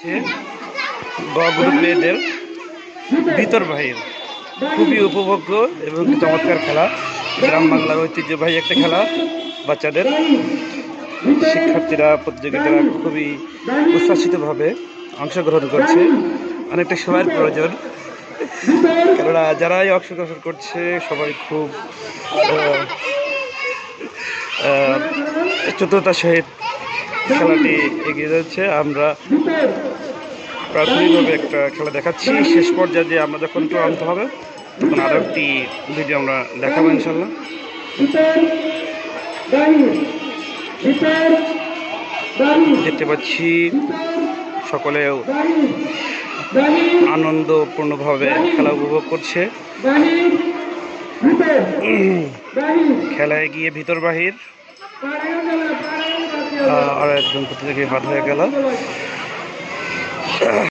হচ্ছে গ্রুপ মেয়েদের ভিতর বাহির, খুবই উপভোগ্য এবং চমৎকার খেলা। গ্রাম বাংলার ঐতিহ্যবাহী একটা খেলা। বাচ্চাদের শিক্ষার্থীরা প্রতিযোগিতারা খুবই উচ্ছ্বাসিতভাবে অংশগ্রহণ করছে। অনেকটা সময়ের প্রয়োজন, কেননা যারাই অংশগ্রহণ করছে সবাই খুব চতুরতার সহিত খেলাটি এগিয়ে যাচ্ছে। আমরা প্রাথমিকভাবে একটা খেলা দেখাচ্ছি, শেষ পর্যায়ে যে আমরা যখন চূড়ান্ত হবে তখন আরও একটি ভিডিও আমরা দেখাবো ইনশাল্লাহ। দেখতে পাচ্ছি সকলেও আনন্দপূর্ণভাবে খেলা উপভোগ করছে। খেলায় গিয়ে ভিতর বাহির আর একজন প্রতিযোগী বাদ হয়ে গেল।